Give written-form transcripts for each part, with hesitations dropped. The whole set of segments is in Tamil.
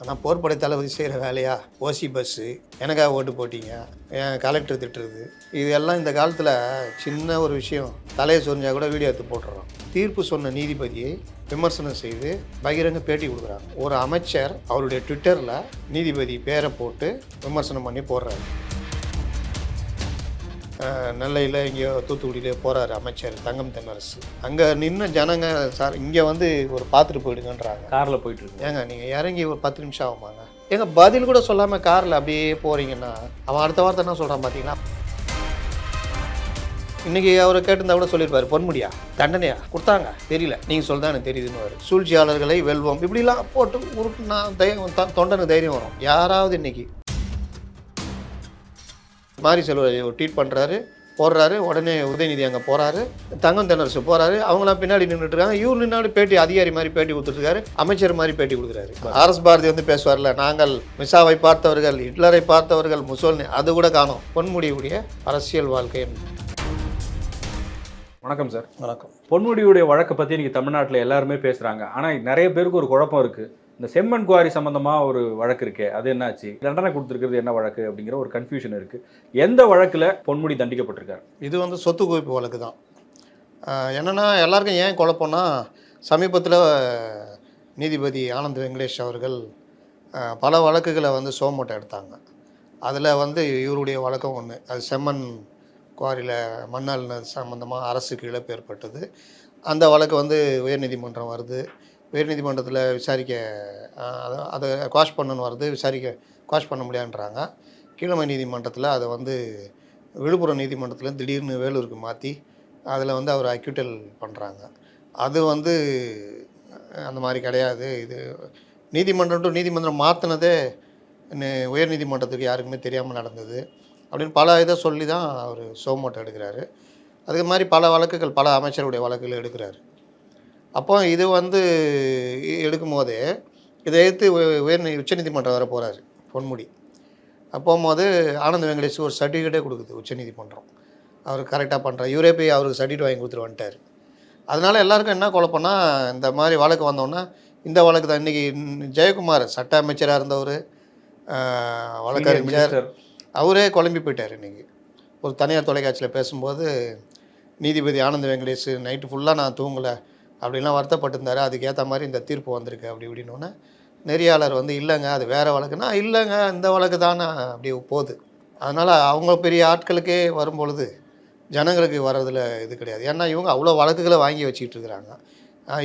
ஆனால் போர்ப்படை தளபதி செய்கிற வேலையா ஓசி பஸ்ஸு எனக்காக ஓட்டு போட்டிங்க என் கலெக்டர் திட்டுறது இது எல்லாம் இந்த காலத்தில் சின்ன ஒரு விஷயம் தலையை சொரிஞ்சா கூட வீடியோ எடுத்து போட்டுறோம். தீர்ப்பு சொன்ன நீதிபதியை விமர்சனம் செய்து பகிரங்க பேட்டி கொடுக்குறாங்க. ஒரு அமைச்சர் அவருடைய ட்விட்டரில் நீதிபதி பேரை போட்டு விமர்சனம் பண்ணி போடுறாரு. நெல்லையில் இங்கேயோ தூத்துக்குடியிலே போகிறாரு அமைச்சர் தங்கம் தென்னரசு. அங்கே நின்று ஜனங்க சார் இங்கே வந்து ஒரு பார்த்துட்டு போயிடுங்கன்றாங்க. காரில் போயிட்டுருக்கு. ஏங்க நீங்கள் இறங்கி ஒரு 10 நிமிஷம் ஆகுமாங்க? ஏங்க பதில் கூட சொல்லாமல் காரில் அப்படியே போகிறீங்கன்னா அவன் அடுத்த வார்த்தை என்ன சொல்கிறான் பார்த்தீங்களா? இன்றைக்கி அவரை கேட்டிருந்தா கூட சொல்லியிருப்பார், பொன்முடியா தண்டனையா கொடுத்தாங்க தெரியல, நீங்கள் சொல்லிதான் எனக்கு தெரியுதுன்னு. சூழ்ச்சியாளர்களை வெல்வோம் இப்படிலாம் போட்டு உருட்டுனா தொண்டனுக்கு தைரியம் வரும். யாராவது இன்னைக்கு மாரி செல்வராஜ் ஒரு ட்வீட் பண்ணுறாரு, போடுறாரு, உடனே உதயநிதி அங்கே போகிறாரு, தங்கம் தென்னரசு போகிறாரு, அவங்களாம் பின்னாடி நின்றுட்டு இருக்காங்க. இவர் நின்னாடி பேட்டி அதிகாரி மாதிரி பேட்டி கொடுத்துருக்காரு, அமைச்சர் மாதிரி பேட்டி கொடுக்குறாரு. ஆர்எஸ் பாரதி வந்து பேசுவார்ல, நாங்கள் மிசாவை பார்த்தவர்கள், ஹிட்லரை பார்த்தவர்கள், முசோலினி, அது கூட காணோம். பொன்முடியுடைய அரசியல் வாழ்க்கை. வணக்கம் சார். வணக்கம். பொன்முடியுடைய வழக்கை பற்றி இன்றைக்கி தமிழ்நாட்டில் எல்லாருமே பேசுகிறாங்க. ஆனால் நிறைய பேருக்கு ஒரு குழப்பம் இருக்குது. இந்த செம்மண் குவாரி சம்மந்தமாக ஒரு வழக்கு இருக்கே, அது என்னாச்சு, தண்டனை கொடுத்துருக்கிறது என்ன வழக்கு அப்படிங்கிற ஒரு கன்ஃபியூஷன் இருக்குது. எந்த வழக்கில் பொன்முடி தண்டிக்கப்பட்டிருக்காரு? இது வந்து சொத்து குவிப்பு வழக்கு தான். என்னென்னா எல்லாருக்கும் ஏன் குழப்பம்னா, சமீபத்தில் நீதிபதி ஆனந்த் வெங்கடேஷ் அவர்கள் பல வழக்குகளை வந்து சோமோட்டை எடுத்தாங்க. அதில் வந்து இவருடைய வழக்கம் ஒன்று. அது செம்மண் குவாரியில் மண்ணால் சம்மந்தமாக அரசுக்கு இழப்பு ஏற்பட்டது. அந்த வழக்கு வந்து உயர்நீதிமன்றம் வருது. உயர்நீதிமன்றத்தில் விசாரிக்க அதை குவாஷ் பண்ணணுன்னு வருது, குவாஷ் பண்ண முடியாதுன்றாங்க. கீழமை நீதிமன்றத்தில் அதை வந்து விழுப்புரம் நீதிமன்றத்தில் திடீர்னு வேலூருக்கு மாற்றி அதில் வந்து அவர் அக்யூட்டல் பண்ணுறாங்க. அது வந்து அந்த மாதிரி கிடையாது. இது நீதிமன்றம் டு நீதிமன்றம் மாற்றினதே உயர்நீதிமன்றத்துக்கு யாருக்குமே தெரியாமல் நடந்தது அப்படின்னு பல இதை சொல்லி தான் அவர் சோமோட்டை எடுக்கிறாரு. அதுக்கு மாதிரி பல வழக்குகள், பல அமைச்சருடைய வழக்குகள் எடுக்கிறாரு. அப்போ இது வந்து எடுக்கும் போதே இதை எடுத்து உச்சநீதிமன்றம் வர போகிறாரு பொன்முடி. போகும்போது ஆனந்த் வெங்கடேஷ் ஒரு சர்டிஃபிகேட்டே கொடுக்குது உச்சநீதிமன்றம், அவர் கரெக்டாக பண்ணுறாரு. இவரே போய் அவருக்கு சர்டிஃபிகேட் வாங்கி கொடுத்துட்டு வந்துட்டார். அதனால் எல்லாருக்கும் என்ன குழப்பம்னா, இந்த மாதிரி வழக்கு வந்தோன்னா இந்த வழக்கு தான். இன்றைக்கி ஜெயக்குமார் சட்ட அமைச்சராக இருந்தவர், வழக்கறிஞர், அவரே குழம்பி போயிட்டார். இன்றைக்கி ஒரு தனியார் தொலைக்காட்சியில் பேசும்போது நீதிபதி ஆனந்த் வெங்கடேஷ் நைட்டு ஃபுல்லாக நான் தூங்கலை அப்படின்லாம் வருத்தப்பட்டிருந்தார், அதுக்கேற்ற மாதிரி இந்த தீர்ப்பு வந்திருக்கு அப்படி இப்படின்னோன்னே நெறியாளர் வந்து இல்லைங்க அது வேறு வழக்குன்னா, இல்லைங்க இந்த வழக்கு தானே அப்படி போகுது. அதனால் அவங்க பெரிய ஆட்களுக்கே வரும்பொழுது ஜனங்களுக்கு வர்றதில் இது கிடையாது. ஏன்னா இவங்க அவ்வளோ வழக்குகளை வாங்கி வச்சுக்கிட்டு இருக்கிறாங்க.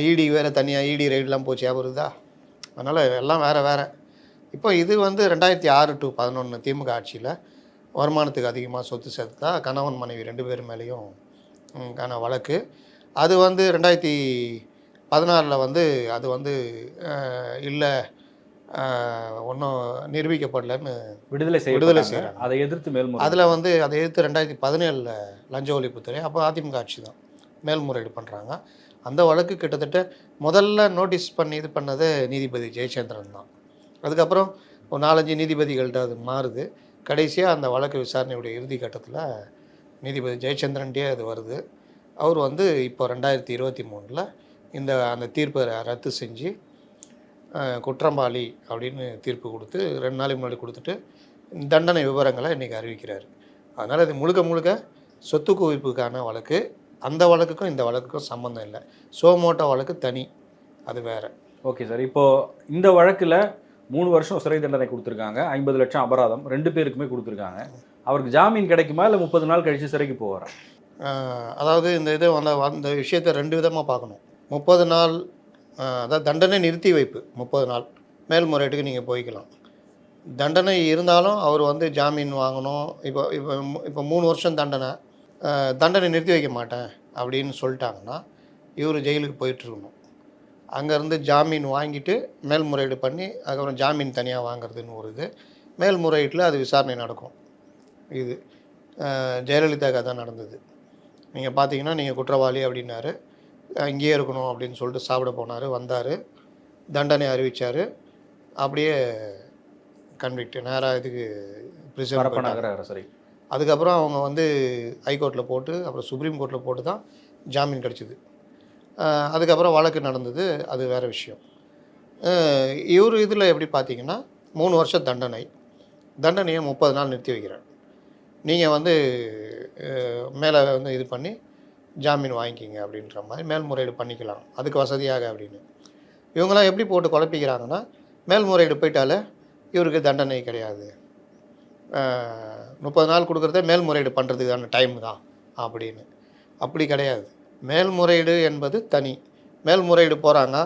இடி வேறு தனியாக இடி ரைடெலாம் போச்சு வருதா, அதனால் எல்லாம் வேறு. இப்போ இது வந்து 2006 to 2011 திமுக ஆட்சியில் வருமானத்துக்கு அதிகமாக சொத்து சேர்த்தா கணவன் மனைவி 2 பேர் மேலேயும் வழக்கு. அது வந்து 2016 வந்து அது வந்து இல்லை ஒன்றும் நிரூபிக்கப்படலன்னு விடுதலை செய்கிறாங்க. அதை எதிர்த்து மேல்முறை, அதில் வந்து அதை எதிர்த்து 2017 லஞ்ச ஒழிப்புத்துறை, அப்போ அதிமுக ஆட்சி தான், மேல்முறையீடு பண்ணுறாங்க. அந்த வழக்கு கிட்டத்தட்ட முதல்ல நோட்டீஸ் பண்ணி இது பண்ணது நீதிபதி ஜெயச்சந்திரன் தான். அதுக்கப்புறம் ஒரு 4-5 நீதிபதிகள்கிட்ட அது மாறுது. கடைசியாக அந்த வழக்கு விசாரணையுடைய இறுதி கட்டத்தில் நீதிபதி ஜெயச்சந்திரன்டே அது வருது. அவர் வந்து இப்போ 2023 அந்த தீர்ப்பை ரத்து செஞ்சு குற்றவாளி அப்படின்னு தீர்ப்பு கொடுத்து 2 நாளைக்கு முன்னாடி கொடுத்துட்டு தண்டனை விவரங்களை இன்றைக்கி அறிவிக்கிறார். அதனால் இது முழுக்க சொத்து குவிப்புக்கான வழக்கு. அந்த வழக்குக்கும் இந்த வழக்குக்கும் சம்மந்தம் இல்லை. சோமோட்டோ வழக்கு தனி, அது வேறு. Okay sir. இப்போது இந்த வழக்கில் 3 வருஷம் சிறை தண்டனை கொடுத்துருக்காங்க, 50 லட்சம் அபராதம் 2 பேருக்குமே கொடுத்துருக்காங்க. அவருக்கு ஜாமீன் கிடைக்குமா இல்லை 30 நாள் கழித்து சிறைக்கு போவாரா? அதாவது இந்த இதை அந்த விஷயத்தை 2 விதமாக பார்க்கணும். 30 நாள் அதாவது தண்டனை நிறுத்தி வைப்பு 30 நாள் மேல்முறையீட்டுக்கு நீங்கள் போய்க்கலாம். தண்டனை இருந்தாலும் அவர் வந்து ஜாமீன் வாங்கணும். இப்போ 3 வருஷம் தண்டனை நிறுத்தி வைக்க மாட்டேன் அப்படின்னு சொல்லிட்டாங்கன்னா இவர் ஜெயிலுக்கு போயிட்டுருக்கணும். அங்கேருந்து ஜாமீன் வாங்கிட்டு மேல்முறையீடு பண்ணி அதுக்கப்புறம் ஜாமீன் தனியாக வாங்குறதுன்னு ஒரு இது. மேல்முறையீட்டில் அது விசாரணை நடக்கும். இது ஜெயலலிதாவுக்கு தான் நடந்தது. நீங்கள் பார்த்தீங்கன்னா நீங்கள் குற்றவாளி அப்படின்னாரு, இங்கேயே இருக்கணும் அப்படின்னு சொல்லிட்டு சாப்பிட போனார், வந்தார், தண்டனை அறிவித்தார், அப்படியே கன்விக்ட் நேராக இதுக்கு பிரிசன். சரி. அதுக்கப்புறம் அவங்க வந்து ஹைகோர்ட்டில் போட்டு அப்புறம் சுப்ரீம் கோர்ட்டில் போட்டு தான் ஜாமீன் கிடச்சிது. அதுக்கப்புறம் வழக்கு நடந்தது, அது வேறு விஷயம். இவர் இதில் எப்படி பார்த்தீங்கன்னா 3 வருஷம் தண்டனையை 30 நாள் நிறுத்தி வைக்கிறார். நீங்கள் வந்து மேலே வந்து இது பண்ணி ஜாமீன் வாங்கிக்கிங்க அப்படின்ற மாதிரி மேல்முறையீடு பண்ணிக்கலாம், அதுக்கு வசதியாக அப்படின்னு. இவங்களாம் எப்படி போட்டு குழப்பிக்கிறாங்கன்னா, மேல்முறையீடு போயிட்டாலே இவருக்கு தண்டனை கிடையாது, 30 நாள் கொடுக்குறதே மேல்முறையீடு பண்ணுறதுக்கான டைம் தான் அப்படின்னு. அப்படி கிடையாது. மேல்முறையீடு என்பது தனி. மேல்முறையீடு போகிறாங்க,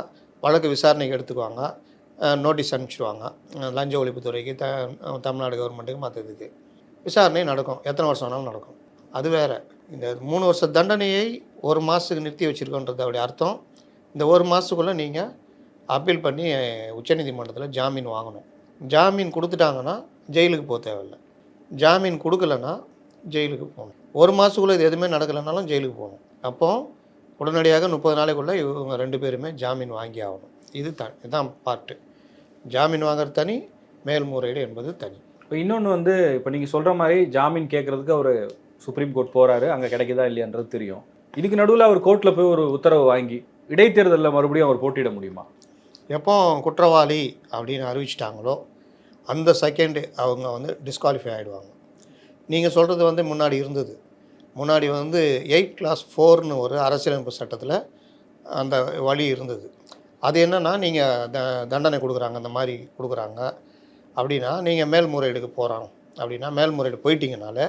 வழக்கு விசாரணைக்கு எடுத்துக்குவாங்க, நோட்டீஸ் அனுப்பிச்சிடுவாங்க லஞ்ச ஒழிப்புத்துறைக்கு, தமிழ்நாடு கவர்மெண்ட்டுக்கு, மற்றதுக்கு விசாரணை நடக்கும். எத்தனை வருஷம் வேணாலும் நடக்கும். அது வேறு. இந்த 3 வருஷ தண்டனையை 1 மாதத்துக்கு நிறுத்தி வச்சுருக்கோன்றது அப்படி அர்த்தம். இந்த 1 மாதத்துக்குள்ளே நீங்கள் அப்பீல் பண்ணி உச்சநீதிமன்றத்தில் ஜாமீன் வாங்கணும். ஜாமீன் கொடுத்துட்டாங்கன்னா ஜெயிலுக்கு போக தேவையில்லை. ஜாமீன் கொடுக்கலன்னா ஜெயிலுக்கு போகணும். 1 மாதத்துக்குள்ளே இது எதுவுமே நடக்கலைனாலும் ஜெயிலுக்கு போகணும். அப்போது உடனடியாக 30 நாளைக்குள்ளே இவங்க 2 பேருமே ஜாமீன் வாங்கி ஆகணும். இதுதான் பார்ட்டு. ஜாமீன் வாங்குறது தனி, மேல்முறையீடு என்பது தனி. இப்போ இன்னொன்று வந்து, இப்போ நீங்கள் சொல்கிற மாதிரி ஜாமீன் கேட்குறதுக்கு அவர் சுப்ரீம் கோர்ட் போகிறாரு, அங்கே கிடைக்குதா இல்லையான்றது தெரியும். இதுக்கு நடுவில் அவர் கோர்ட்டில் போய் ஒரு உத்தரவு வாங்கி இடைத்தேர்தலில் மறுபடியும் அவர் போட்டியிட முடியுமா? எப்போ குற்றவாளி அப்படின்னு அறிவிச்சிட்டாங்களோ அந்த செகண்டு அவங்க வந்து டிஸ்குவாலிஃபை ஆகிடுவாங்க. நீங்கள் சொல்கிறது வந்து முன்னாடி இருந்தது. முன்னாடி வந்து 8+4ன்னு ஒரு அரசியலமைப்பு சட்டத்தில் அந்த வழி இருந்தது. அது என்னென்னா, நீங்கள் தண்டனை கொடுக்குறாங்க, அந்த மாதிரி கொடுக்குறாங்க அப்படின்னா, நீங்கள் மேல்முறையீடுக்கு போகிறோம் அப்படின்னா, மேல்முறையீடு போயிட்டீங்கனால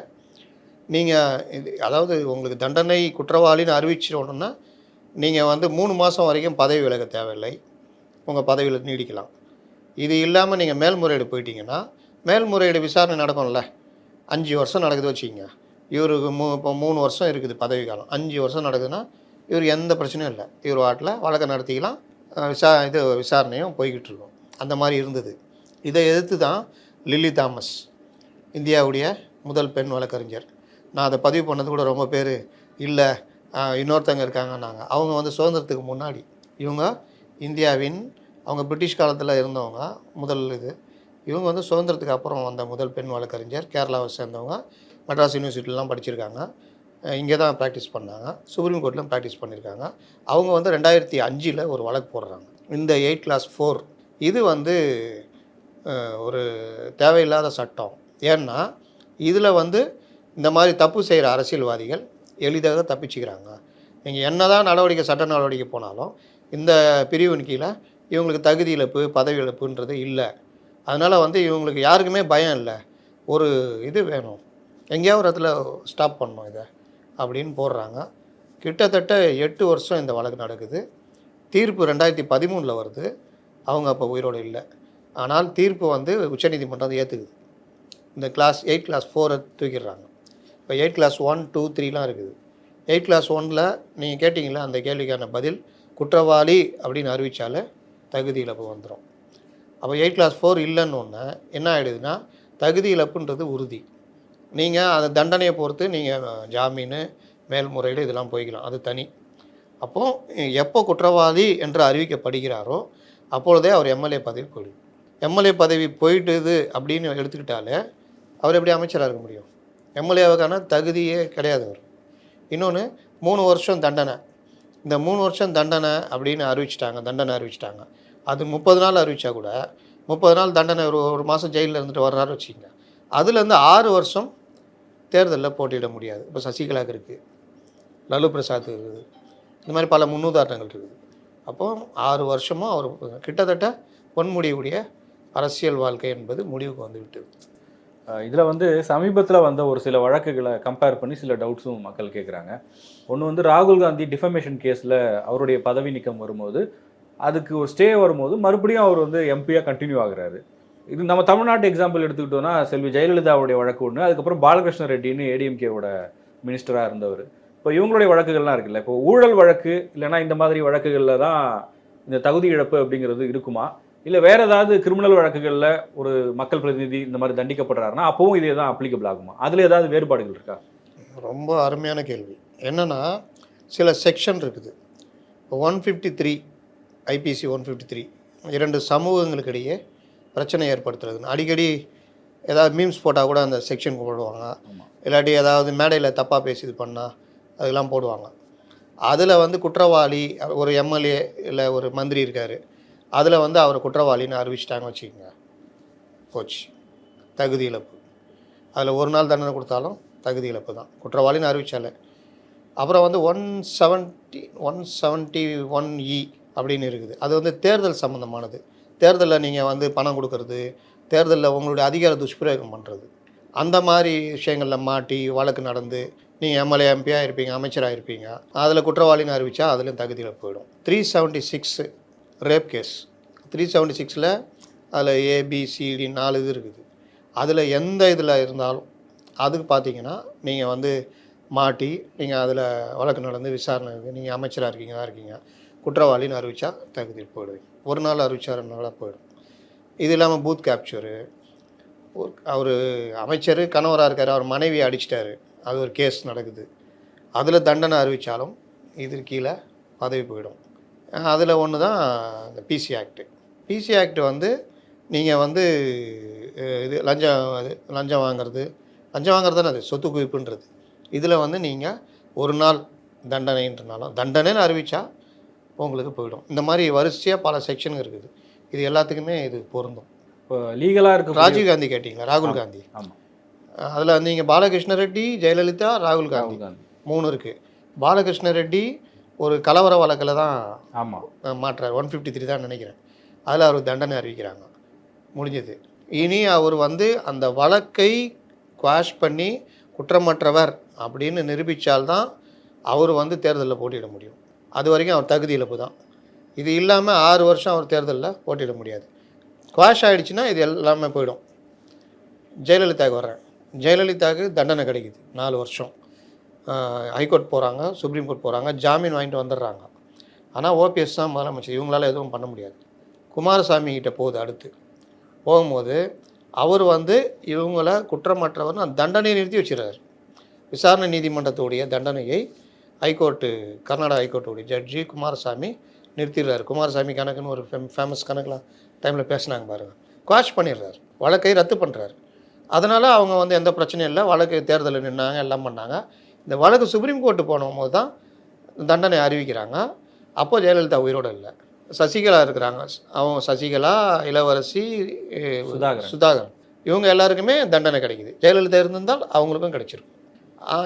நீங்கள் இது, அதாவது உங்களுக்கு தண்டனை குற்றவாளின்னு அறிவிச்சிடணுன்னா நீங்கள் வந்து 3 மாதம் வரைக்கும் பதவி விலக தேவையில்லை, உங்கள் பதவியில் நீடிக்கலாம். இது இல்லாமல் நீங்கள் மேல்முறையீடு போயிட்டீங்கன்னா, மேல்முறையீடு விசாரணை நடக்கும்ல, 5 வருஷம் நடக்குது வச்சுக்கிங்க. இவருக்கு இப்போ 3 வருஷம் இருக்குது பதவி காலம், 5 வருஷம் நடக்குதுன்னா இவருக்கு எந்த பிரச்சனையும் இல்லை. இவர் வாட்டில் வழக்கை நடத்திக்கலாம், விசாரணையும் போய்கிட்டு இருக்கும். அந்த மாதிரி இருந்தது. இதை எதிர்த்து தான் லில்லி தாமஸ், இந்தியாவுடைய முதல் பெண் வழக்கறிஞர். நான் அதை பதிவு பண்ணது கூட ரொம்ப பேர் இல்லை, இன்னொருத்தங்க இருக்காங்கன்னாங்க. அவங்க வந்து சுதந்திரத்துக்கு முன்னாடி, இவங்க இந்தியாவின், அவங்க பிரிட்டிஷ் காலத்தில் இருந்தவங்க முதல் இது. இவங்க வந்து சுதந்திரத்துக்கு அப்புறம் வந்த முதல் பெண் வழக்கறிஞர், கேரளாவை சேர்ந்தவங்க, மெட்ராஸ் யூனிவர்சிட்டிலாம் படிச்சிருக்காங்க, இங்கே தான் ப்ராக்டிஸ் பண்ணாங்க, சுப்ரீம் கோர்ட்லையும் ப்ராக்டிஸ் பண்ணியிருக்காங்க. அவங்க வந்து 2005 ஒரு வழக்கு போடுறாங்க. இந்த 8+4 இது வந்து ஒரு தேவையில்லாத சட்டம். ஏன்னா இதில் வந்து இந்த மாதிரி தப்பு செய்கிற அரசியல்வாதிகள் எளிதாக தப்பிச்சுக்கிறாங்க. நீங்கள் என்ன தான் சட்ட நடவடிக்கை போனாலும் இந்த பிரிவின் கீழே இவங்களுக்கு தகுதி இழப்பு, பதவி இழப்புன்றது இல்லை. அதனால் வந்து இவங்களுக்கு யாருக்குமே பயம் இல்லை. ஒரு இது வேணும், எங்கேயாவது ஒரு இடத்துல ஸ்டாப் பண்ணணும் இதை அப்படின்னு போடுறாங்க. கிட்டத்தட்ட 8 வருஷம் இந்த வழக்கு நடக்குது. தீர்ப்பு 2013 வருது. அவங்க அப்போ உயிரோடு இல்லை. ஆனால் தீர்ப்பு வந்து உச்சநீதிமன்றம் ஏற்றுக்குது. இந்த 8+4 தூக்கிடுறாங்க. இப்போ 8+1, 2, 3லாம் இருக்குது. 8+1ல் நீங்கள் கேட்டிங்களா, அந்த கேள்விக்கான பதில் குற்றவாளி அப்படின்னு அறிவித்தாலே தகுதி இழப்பு வந்துடும். அப்போ 8+4 இல்லைன்னு ஒன்று என்ன ஆகிடுதுன்னா, தகுதி இழப்புன்றது உறுதி. நீங்கள் அந்த தண்டனையை பொறுத்து நீங்கள் ஜாமீன், மேல்முறையீடு இதெல்லாம் போய்க்கலாம், அது தனி. அப்போது எப்போ குற்றவாளி என்று அறிவிக்கப்படுகிறாரோ அப்பொழுதே அவர் எம்எல்ஏ பதவி போயிடும். எம்எல்ஏ பதவி போயிட்டுது அப்படின்னு எடுத்துக்கிட்டாலே அவர் எப்படி அமைச்சராக இருக்க முடியும்? எம்எல்ஏவுக்கான தகுதியே கிடையாது அவர். இன்னொன்று 3 வருஷம் தண்டனை. இந்த 3 வருஷம் தண்டனை அப்படின்னு அறிவிச்சிட்டாங்க. அது 30 நாள் அறிவித்தா கூட 30 நாள் தண்டனை, ஒரு மாதம் ஜெயிலில் இருந்துட்டு வர்றாரு வச்சுக்கோங்க. அதுலேருந்து 6 வருஷம் தேர்தலில் போட்டியிட முடியாது. இப்போ சசிகலாவுக்கு இருக்குது, லல்லு பிரசாத் இருக்குது, இந்த மாதிரி பல முன்னுதாரணங்கள் இருக்குது. அப்போது 6 வருஷமும் அவர் கிட்டத்தட்ட பொன்முடியுடைய அரசியல் வாழ்க்கை என்பது முடிவுக்கு வந்து விட்டது. இதில் வந்து சமீபத்தில் வந்த ஒரு சில வழக்குகளை கம்பேர் பண்ணி சில டவுட்ஸும் மக்கள் கேட்குறாங்க. ஒன்று வந்து ராகுல் காந்தி டிஃபமேஷன் கேஸில் அவருடைய பதவி நீக்கம் வரும்போது, அதுக்கு ஒரு ஸ்டே வரும்போது மறுபடியும் அவர் வந்து எம்பியாக கண்டினியூ ஆகுறாரு. இது நம்ம தமிழ்நாட்டு எக்ஸாம்பிள் எடுத்துக்கிட்டோன்னா, செல்வி ஜெயலலிதாவுடைய வழக்கு ஒன்று, அதுக்கப்புறம் பாலகிருஷ்ண ரெட்டின்னு ஏடிஎம்கேவோட மினிஸ்டராக இருந்தவர். இப்போ இவங்களுடைய வழக்குகள்லாம் இருக்குல்ல, இப்போ ஊழல் வழக்கு இல்லைனா இந்த மாதிரி வழக்குகளில் தான் இந்த தகுதி இழப்பு அப்படிங்கிறது இருக்குமா, இல்லை வேறு ஏதாவது கிரிமினல் வழக்குகளில் ஒரு மக்கள் பிரதிநிதி இந்த மாதிரி தண்டிக்கப்படுறாருன்னா அப்போவும் இதே தான் அப்ளிகபிள் ஆகுமா? அதில் ஏதாவது வேறுபாடுகள் இருக்கா? ரொம்ப அருமையான கேள்வி. என்னென்னா, சில செக்ஷன் இருக்குது. 153 ஐபிசி 153 2 சமூகங்களுக்கிடையே பிரச்சனை ஏற்படுத்துறதுன்னு அடிக்கடி ஏதாவது மீம்ஸ் போட்டால் கூட அந்த செக்ஷன் போடுவாங்க. இல்லாட்டி ஏதாவது மேடையில் தப்பாக பேசி இது பண்ணால் அதெல்லாம் போடுவாங்க. அதில் வந்து குற்றவாளி ஒரு எம்எல்ஏ இல்லை ஒரு மந்திரி இருக்கார், அதில் வந்து அவரை குற்றவாளின்னு அறிவிச்சிட்டாங்க வச்சுக்கோங்க, போச்சு, தகுதி இழப்பு. அதில் ஒரு நாள் தண்டனை கொடுத்தாலும் தகுதி இழப்பு தான், குற்றவாளின்னு அறிவித்தாலே. அப்புறம் வந்து 171E அப்படின்னு இருக்குது. அது வந்து தேர்தல் சம்மந்தமானது. தேர்தலில் நீங்கள் வந்து பணம் கொடுக்கறது, தேர்தலில் உங்களுடைய அதிகார துஷ்பிரயோகம் பண்ணுறது, அந்த மாதிரி விஷயங்களில் மாட்டி வழக்கு நடந்து நீங்கள் எம்எல்ஏ எம்பியாக இருப்பீங்க, அமைச்சராக இருப்பீங்க, அதில் குற்றவாளின்னு அறிவித்தா அதுலேயும் தகுதியில் போயிடும். 376 ரேப் கேஸ். 376ல் அதில் ஏபிசிடி 4 இது இருக்குது. அதில் எந்த இதில் இருந்தாலும் அதுக்கு பார்த்தீங்கன்னா நீங்கள் வந்து மாட்டி நீங்கள் அதில் வழக்கு நடந்து விசாரணை இருக்குது, நீங்கள் அமைச்சராக இருக்கீங்க, குற்றவாளின்னு அறிவித்தா தகுதியில் போயிடுவீங்க. ஒரு நாள் அறிவிச்சா 2 நாளாக போயிடும். இது இல்லாமல் பூத் கேப்சரு, அவர் அமைச்சர் கணவராக இருக்கார், அவர் மனைவியை அடிச்சிட்டாரு, அது ஒரு கேஸ் நடக்குது, அதில் தண்டனை அறிவித்தாலும் இது கீழே பதவி போயிடும். அதில் ஒன்று தான் இந்த பிசி ஆக்டு. பிசி ஆக்டு வந்து நீங்கள் வந்து இது லஞ்சம் வாங்கிறது தானே, அது சொத்து குவிப்புன்றது. இதில் வந்து நீங்கள் ஒரு நாள் தண்டனைன்றனாலும் தண்டனைன்னு அறிவித்தா உங்களுக்கு போயிடும். இந்த மாதிரி வரிசையாக பல செக்ஷன் இருக்குது. இது எல்லாத்துக்குமே இது பொருந்தும். இப்போ லீகலாக இருக்கு. ராஜீவ் காந்தி கேட்டிங்களா, ராகுல் காந்தி. ஆமாம். அதில் நீங்கள் பாலகிருஷ்ண ரெட்டி, ஜெயலலிதா, ராகுல் காந்தி 3 இருக்குது. பாலகிருஷ்ண ரெட்டி ஒரு கலவர வழக்கில் தான் மாற்றார், 153 தான் நினைக்கிறேன். அதில் அவர் தண்டனை அறிவிக்கிறாங்க, முடிஞ்சது. இனி அவர் வந்து அந்த வழக்கை குவாஷ் பண்ணி குற்றமற்றவர் அப்படின்னு நிரூபித்தால்தான் அவர் வந்து தேர்தலில் போட்டியிட முடியும். அது வரைக்கும் அவர் தகுதி இழப்பு தான். இது இல்லாமல் 6 வருஷம் அவர் தேர்தலில் போட்டியிட முடியாது. குவாஷ் ஆகிடுச்சுன்னா இது எல்லாமே போயிடும். ஜெயலலிதாவுக்கு வர்றேன். ஜெயலலிதாவுக்கு தண்டனை கிடைக்குது 4 வருஷம். ஹைகோர்ட் போகிறாங்க, சுப்ரீம் கோர்ட் போகிறாங்க, ஜாமீன் வாங்கிட்டு வந்துடுறாங்க. ஆனால் ஓபிஎஸ் தான் முதலமைச்சர், இவங்களால எதுவும் பண்ண முடியாது. குமாரசாமி கிட்ட போகுது. அடுத்து போகும்போது அவர் வந்து இவங்கள குற்றமற்றவர் தண்டனையை நிறுத்தி வச்சுறாரு. விசாரணை நீதிமன்றத்துடைய தண்டனையை ஹைகோர்ட்டு, கர்நாடகா ஹைகோர்ட்டுடைய ஜட்ஜி குமாரசாமி நிறுத்திடுறாரு. குமாரசாமி கணக்குன்னு ஒரு ஃபேமஸ் கணக்கில் டைமில் பேசினாங்க பாருங்கள். குவாஷ் பண்ணிடுறாரு, வழக்கை ரத்து பண்ணுறாரு. அதனால் அவங்க வந்து எந்த பிரச்சனையும் இல்லை, வழக்கு தேர்தலில் நின்னாங்க, எல்லாம் பண்ணாங்க. இந்த வழக்கு சுப்ரீம் கோர்ட்டு போனபோது தான் தண்டனை அறிவிக்கிறாங்க. அப்போது ஜெயலலிதா உயிரோடு இல்லை, சசிகலா இருக்கிறாங்க. அவங்க சசிகலா, இளவரசி, சுதாகரன், இவங்க எல்லாருக்குமே தண்டனை கிடைக்குது. ஜெயலலிதா இருந்திருந்தால் அவங்களுக்கும் கிடைச்சிருக்கும்.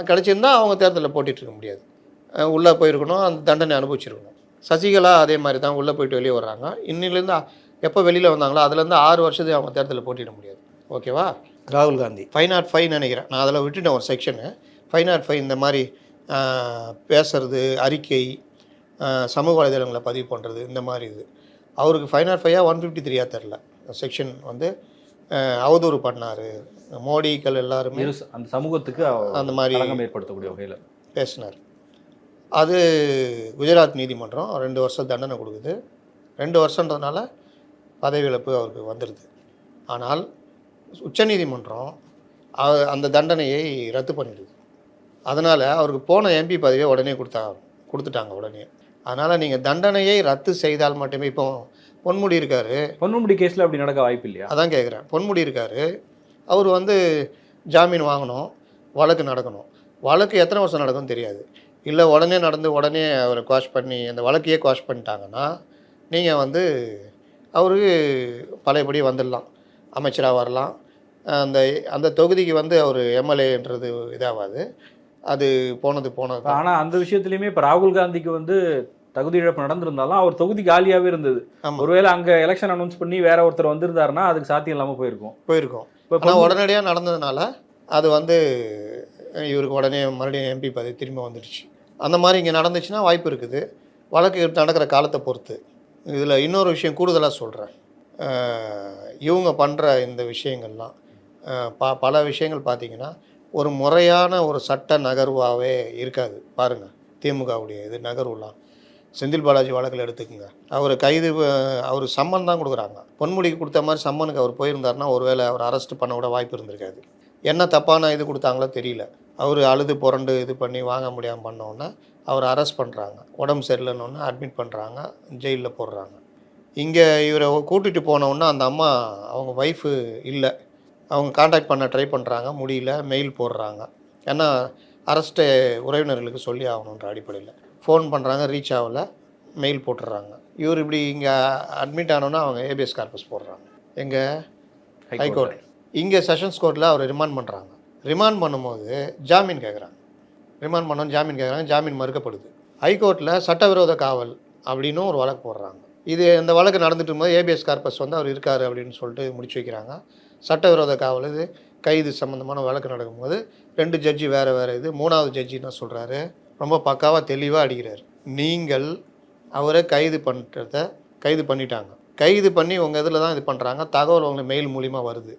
கிடைச்சிருந்தால் அவங்க தேர்தலில் போட்டிகிட்டு முடியாது, உள்ளே போயிருக்கணும், அந்த தண்டனை அனுபவிச்சிருக்கணும். சசிகலா அதே மாதிரி தான், உள்ளே போயிட்டு வெளியே வர்றாங்க. இன்னிலேருந்து எப்போ வெளியில் வந்தாங்களோ அதுலேருந்து 6 வருஷத்துக்கு அவங்க தேர்தலில் போட்டியிட முடியாது. ஓகேவா? ராகுல் காந்தி 505 நினைக்கிறேன், நான் அதில் விட்டுட்டேன் ஒரு செக்ஷனு. 505 இந்த மாதிரி பேசுறது, அறிக்கை, சமூக வலைதளங்களை பதிவு பண்ணுறது, இந்த மாதிரி இது. அவருக்கு 505 153 தெரில செக்ஷன் வந்து அவதூறு பண்ணார். மோடிக்கள் எல்லாருமே அந்த சமூகத்துக்கு அந்த மாதிரி ஏற்படுத்தக்கூடிய வகையில் பேசினார். அது குஜராத் நீதிமன்றம் 2 வருஷம் தண்டனை கொடுக்குது. 2 வருஷன்றதுனால பதவி இழப்பு அவருக்கு வந்துடுது. ஆனால் உச்சநீதிமன்றம் அந்த தண்டனையை ரத்து பண்ணிடுது. அதனால் அவருக்கு போன எம்பி பதவியை உடனே கொடுத்துட்டாங்க உடனே. அதனால் நீங்கள் தண்டனையை ரத்து செய்தால் மட்டுமே. இப்போ பொன்முடி இருக்கார், பொன்முடி கேஸில் அப்படி நடக்க வாய்ப்பு இல்லையா? அதான் கேட்குறேன். பொன்முடி இருக்கார், அவர் வந்து ஜாமீன் வாங்கணும், வழக்கு நடக்கணும். வழக்கு எத்தனை வருஷம் நடக்கும்னு தெரியாது. இல்லை உடனே நடந்து உடனே அவரை குவாஷ் பண்ணி அந்த வழக்கையே குவாஷ் பண்ணிட்டாங்கன்னா நீங்கள் வந்து அவருக்கு பழையபடி வந்துடலாம், அமைச்சராக வரலாம். அந்த அந்த தொகுதிக்கு வந்து அவர் எம்எல்ஏன்றது இதாகாது, அது போனது. ஆனால் அந்த விஷயத்துலையுமே இப்போ ராகுல் காந்திக்கு வந்து தகுதி இழப்பு நடந்திருந்தாலும் அவர் தொகுதி காலியாகவே இருந்தது. ஒருவேளை அங்கே எலெக்ஷன் அனௌன்ஸ் பண்ணி வேற ஒருத்தர் வந்திருந்தாருன்னா அதுக்கு சாத்தியம் இல்லாமல் போயிருக்கும். இப்போ உடனடியாக நடந்ததுனால அது வந்து இவருக்கு உடனே மறுபடியும் எம்பி பதவி திரும்ப வந்துடுச்சு. அந்த மாதிரி இங்கே நடந்துச்சுன்னா வாய்ப்பு இருக்குது, வழக்கு நடக்கிற காலத்தை பொறுத்து. இதில் இன்னொரு விஷயம் கூடுதலாக சொல்கிறேன். இவங்க பண்ணுற இந்த விஷயங்கள்லாம் பல விஷயங்கள் பார்த்திங்கன்னா ஒரு முறையான ஒரு சட்ட நகர்வாகவே இருக்காது. பாருங்கள், திமுகவுடைய இது நகர்வுலாம். செந்தில் பாலாஜி வழக்கில் எடுத்துக்கோங்க, அவர் கைது, அவர் சம்மன் தான் கொடுக்குறாங்க. பொன்முடிக்கு கொடுத்த மாதிரி சம்மனுக்கு அவர் போயிருந்தாருன்னா ஒருவேளை அவர் அரெஸ்ட் பண்ண கூட வாய்ப்பு இருந்திருக்காது. என்ன தப்பான இது கொடுத்தாங்களோ தெரியல. அவர் அழுது புரண்டு இது பண்ணி வாங்க முடியாமல் பண்ணோன்னே அவர் அரெஸ்ட் பண்ணுறாங்க, உடம்பு சரியில்லைன்னொன்னே அட்மிட் பண்ணுறாங்க, ஜெயிலில் போடுறாங்க. இங்கே இவரை கூட்டிகிட்டு போனோன்னா அந்த அம்மா அவங்க ஒய்ஃபு இல்லை, அவங்க காண்டாக்ட் பண்ண ட்ரை பண்ணுறாங்க, முடியல, மெயில் போடுறாங்க. ஏன்னா அரெஸ்ட்டு உறவினர்களுக்கு சொல்லி ஆகணுன்ற அடிப்படையில் ஃபோன் பண்ணுறாங்க, ரீச் ஆகலை, மெயில் போட்டுடுறாங்க. இவர் இப்படி இங்கே அட்மிட் ஆனோன்னா அவங்க ஏபிஎஸ் கார்பஸ் போடுறாங்க. எங்கே ஹைகோர்ட். இங்கே செஷன்ஸ் கோர்ட்டில் அவரை ரிமாண்ட் பண்ணுறாங்க. ரிமாண்ட் பண்ணும்போது ஜாமீன் கேட்குறாங்க. ரிமாண்ட் பண்ணோன்னு ஜாமீன் கேட்குறாங்க. ஜாமீன் மறுக்கப்படுது. ஹைகோர்ட்டில் சட்டவிரோத காவல் அப்படின்னு ஒரு வழக்கு போடுறாங்க. இது இந்த வழக்கு நடந்துட்டு இருக்கும்போது ஏபிஎஸ் கார்பஸ் வந்து அவர் இருக்கார் அப்படின்னு சொல்லிட்டு முடிச்சு வைக்கிறாங்க. சட்டவிரோத காவல் இது கைது சம்மந்தமான வழக்கு நடக்கும்போது 2 ஜட்ஜி வேறு இது 3வது ஜட்ஜி என்ன சொல்கிறாரு, ரொம்ப பக்காவாக தெளிவாக அடிக்கிறார். நீங்கள் அவரை கைது பண்ணிட்டாங்க. கைது பண்ணி உங்கள் இதில் தான் இது பண்ணுறாங்க. தகவல் உங்களுக்கு மெயில் மூலிமா வருது.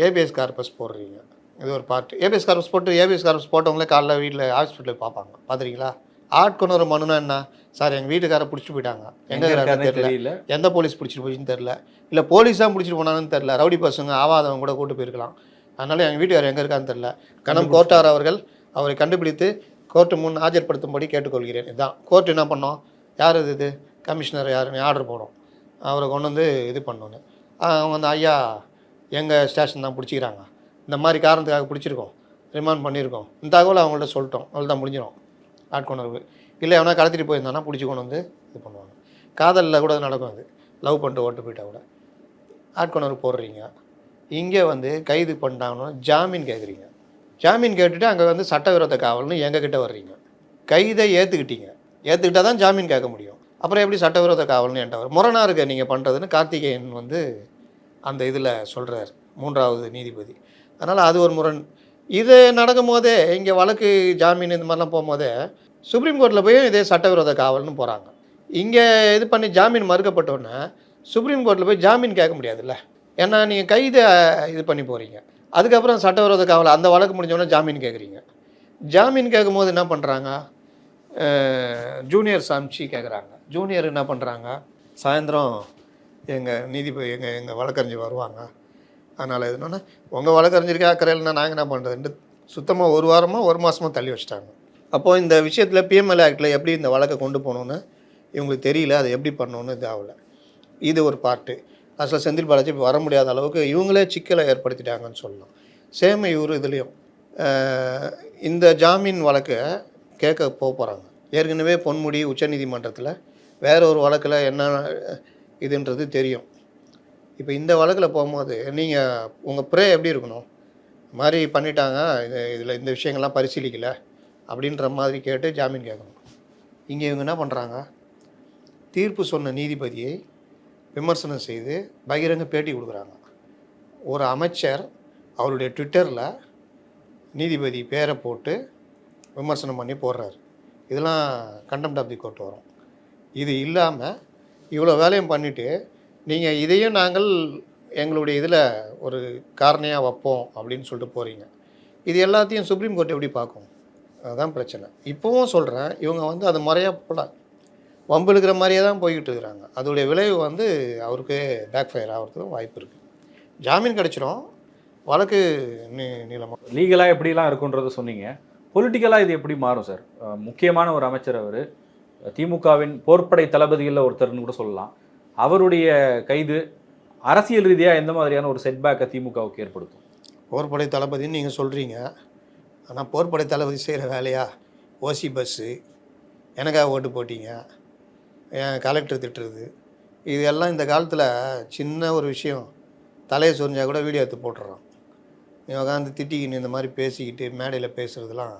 ஏபிஎஸ் கார்பஸ் போடுறீங்க. இது ஒரு பார்ட்டு. ஏபிஎஸ் கார்பஸ் போட்டவங்களே காலைல வீட்டில் ஹாஸ்பிட்டலில் பார்த்துறீங்களா? ஆட்கொணர்வு மனுனா என்ன? சார் எங்கள் வீட்டுக்காரை பிடிச்சிட்டு போயிட்டாங்க, எங்கே இருக்காருன்னு தெரியல, எந்த போலீஸ் பிடிச்சிட்டு போயிடுச்சுன்னு தெரில, இல்லை போலீஸ் தான் பிடிச்சிட்டு போனான்னு தெரில, ரவுடி பசங்க ஆவாதவங்க கூட கூட்டு போயிருக்கலாம். அதனால் எங்கள் வீட்டுக்காரர் எங்கே இருக்கான்னு தெரில. கனம் கோட்டார் அவர்கள் அவரை கண்டுபிடித்து கோர்ட்டு முன் ஆஜர்படுத்தும்படி கேட்டுக்கொள்கிறேன். இதுதான் கோர்ட் என்ன பண்ணோம், யார் இது கமிஷனர் யாருன்னு ஆர்டர் போடும், அவரை கொண்டு வந்து இது பண்ணோன்னு. அவங்க வந்து ஐயா எங்கள் ஸ்டேஷன் தான் பிடிச்சிக்கிறாங்க, இந்த மாதிரி காரணத்துக்காக பிடிச்சிருக்கோம், ரிமாண்ட் பண்ணியிருக்கோம், இந்த தகவலை அவங்கள்ட்ட சொல்லிட்டோம், அவள் தான் முடிஞ்சிடும் ஆட்கொணர்வு. இல்லை எவனா கடத்திட்டு போயிருந்தானா பிடிச்சி கொண்டு வந்து இது பண்ணுவாங்க. காதலில் கூட நடக்கும். அது லவ் பண்ணிட்டு ஓட்டு போயிட்டா கூட ஆட்கொணர்வு போடுறீங்க. இங்கே வந்து கைது பண்ணிட்டாங்கன்னா ஜாமீன் கேட்குறீங்க. ஜாமீன் கேட்டுட்டு அங்கே வந்து சட்டவிரோத காவல்னு எங்ககிட்ட வர்றீங்க. கைதை ஏற்றுக்கிட்டால் தான் ஜாமீன் கேட்க முடியும். அப்புறம் எப்படி சட்டவிரோத காவல்னு என்கிட்ட வரும்? முரணாக இருக்க நீங்கள் பண்ணுறதுன்னு கார்த்திகேயன் வந்து அந்த இதில் சொல்கிறார், 3வது நீதிபதி. அதனால் அது ஒரு முரண். இது நடக்கும் போதே இங்கே வழக்கு ஜாமீன் இந்த மாதிரிலாம் போகும்போதே சுப்ரீம் கோர்ட்டில் போய் இதே சட்டவிரோத காவல்னு போகிறாங்க. இங்கே இது பண்ணி ஜாமீன் மறுக்கப்பட்டோன்னே சுப்ரீம் கோர்ட்டில் போய் ஜாமீன் கேட்க முடியாதுல்ல. ஏன்னா நீங்கள் கைதை இது பண்ணி போகிறீங்க. அதுக்கப்புறம் சட்டவிரோத காவல் அந்த வழக்கு முடிஞ்சோடனே ஜாமீன் கேட்குறீங்க. ஜாமீன் கேட்கும்போது என்ன பண்ணுறாங்க, ஜூனியர் சாமிச்சி கேட்குறாங்க. ஜூனியர் என்ன பண்ணுறாங்க, சாயந்தரம் எங்கள் வழக்கறிஞர் வருவாங்க, அதனால் எதுனா உங்கள் வழக்கறிஞருக்கே அக்கறையில்னா நாங்கள் என்ன பண்ணுறதுன்ட்டு சுத்தமாக 1 வாரமாக 1 மாதமாக தள்ளி வச்சிட்டாங்க. அப்போது இந்த விஷயத்தில் பிஎம்எல்ஏ ஆக்டில் எப்படி இந்த வழக்கை கொண்டு போகணுன்னு இவங்களுக்கு தெரியல, அதை எப்படி பண்ணணுன்னு இது ஆகலை. இது ஒரு பார்ட்டு. அசல் செந்தில் பாலாஜி இப்போ வர முடியாத அளவுக்கு இவங்களே சிக்கலை ஏற்படுத்திட்டாங்கன்னு சொல்லலாம். சேம் இவர் இதுலேயும் இந்த ஜாமீன் வழக்கை கேட்க போகிறாங்க. ஏற்கனவே பொன்முடி உச்சநீதிமன்றத்தில் வேற ஒரு வழக்கில் என்ன இதுன்றது தெரியும். இப்போ இந்த வழக்கில் போகும்போது நீங்கள் உங்கள் ப்ரே எப்படி இருக்கணும், மாதிரி பண்ணிட்டாங்க, இதில் இந்த விஷயங்கள்லாம் பரிசீலிக்கலை அப்படின்ற மாதிரி கேட்டு ஜாமீன் கேட்கணும். இங்கே இவங்க என்ன பண்ணுறாங்க, தீர்ப்பு சொன்ன நீதிபதியை விமர்சனம் செய்து பகிரங்க பேட்டி கொடுக்குறாங்க. ஒரு அமைச்சர் அவருடைய ட்விட்டரில் நீதிபதி பேரை போட்டு விமர்சனம் பண்ணி போடுறாரு. இதெல்லாம் கண்டெம்ட் ஆஃப் தி கோர்ட் வரும். இது இல்லாமல் இவ்வளோ வேலையும் பண்ணிவிட்டு நீங்கள் இதையும் நாங்கள் எங்களுடைய இதில் ஒரு காரணியாக வைப்போம் அப்படின்னு சொல்லிட்டு போகிறீங்க. இது எல்லாத்தையும் சுப்ரீம் கோர்ட் எப்படி பார்க்கும்? அதுதான் பிரச்சனை. இப்போவும் சொல்கிறேன், இவங்க வந்து அது முறையாக போல வம்பு இருக்கிற மாதிரியே தான் போய்கிட்டு இருக்கிறாங்க. அதோடைய விளைவு வந்து அவருக்கு பேக் ஃபயர் ஆகிறதுக்கும் வாய்ப்பு இருக்குது. ஜாமீன் கிடச்சிரும், வழக்கு நீளமாக லீகலாக எப்படிலாம் இருக்குன்றதை சொன்னீங்க. பொலிட்டிக்கலாக இது எப்படி மாறும் சார்? முக்கியமான ஒரு அமைச்சர் அவர், திமுகவின் போர்ப்படை தளபதிகளில் ஒருத்தர்னு கூட சொல்லலாம். அவருடைய கைது அரசியல் ரீதியாக எந்த மாதிரியான ஒரு செட்பேக்கை திமுகவுக்கு ஏற்படுத்தும்? போர்ப்படை தளபதின்னு நீங்கள் சொல்கிறீங்க, ஆனால் போர்ப்படை தளபதி செய்கிற வேலையா ஓசி பஸ்ஸு, எனக்காக ஓட்டு போட்டிங்க, என் கலெக்டர் திட்டுறது, இது எல்லாம் இந்த காலத்தில் சின்ன ஒரு விஷயம் தலையை சொரிஞ்சால் கூட வீடியோ எடுத்து போட்டுடுறான். நீ உட்காந்து திட்டிக்கின்னு இந்த மாதிரி பேசிக்கிட்டு மேடையில் பேசுகிறதுலாம்